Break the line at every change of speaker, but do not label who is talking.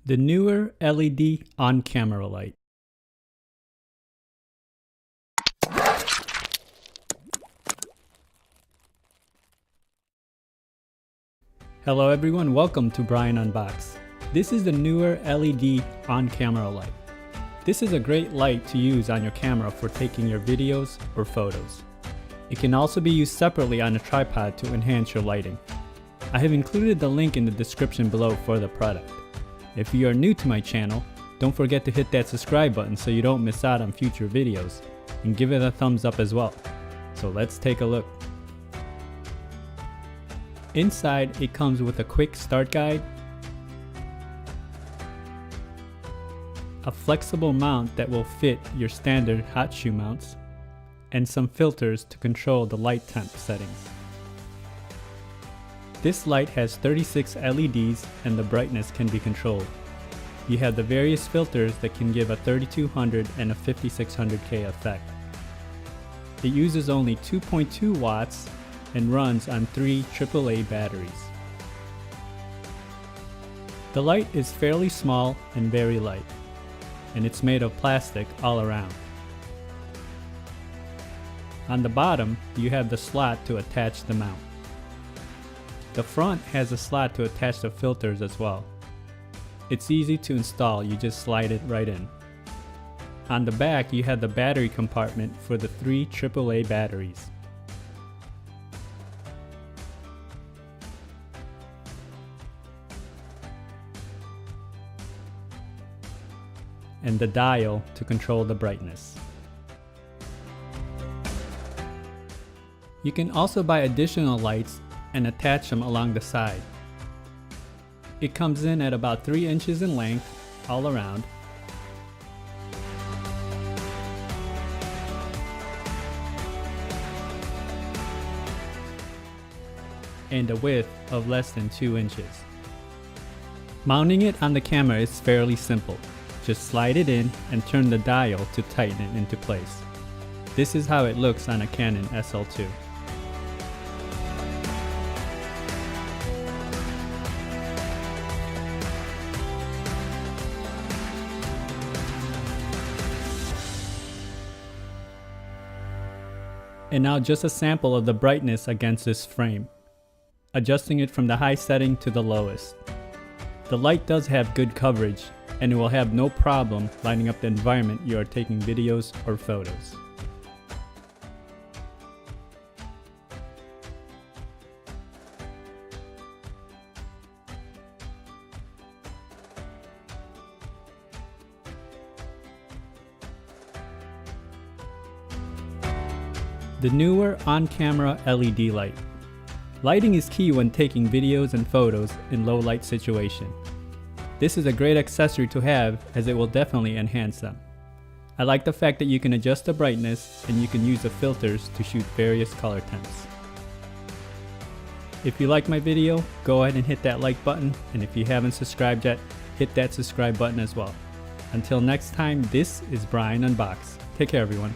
The Neewer LED on-camera light. Hello everyone, welcome to Brian Unboxed. This is the Neewer LED on-camera light. This is a great light to use on your camera for taking your videos or photos. It can also be used separately on a tripod to enhance your lighting. I have included the link in the description below for the product. If you are new to my channel, don't forget to hit that subscribe button so you don't miss out on future videos, and give it a thumbs up as well. So let's take a look. Inside, it comes with a quick start guide, a flexible mount that will fit your standard hot shoe mounts, and some filters to control the light temp settings. This light has 36 LEDs and the brightness can be controlled. You have the various filters that can give a 3200 and a 5600K effect. It uses only 2.2 watts and runs on 3 AAA batteries. The light is fairly small and very light, and it's made of plastic all around. On the bottom, you have the slot to attach the mount. The front has a slot to attach the filters as well. It's easy to install, you just slide it right in. On the back, you have the battery compartment for the 3 AAA batteries. And the dial to control the brightness. You can also buy additional lights and attach them along the side. It comes in at about 3 inches in length all around. And a width of less than 2 inches. Mounting it on the camera is fairly simple. Just slide it in and turn the dial to tighten it into place. This is how it looks on a Canon SL2. And now just a sample of the brightness against this frame, adjusting it from the high setting to the lowest. The light does have good coverage, and it will have no problem lighting up the environment you are taking videos or photos. The Neewer on-camera LED light. Lighting is key when taking videos and photos in low light situation. This is a great accessory to have as it will definitely enhance them. I like the fact that you can adjust the brightness and you can use the filters to shoot various color temps. If you like my video, go ahead and hit that like button, and if you haven't subscribed yet, hit that subscribe button as well. Until next time, this is Brian Unboxed. Take care everyone.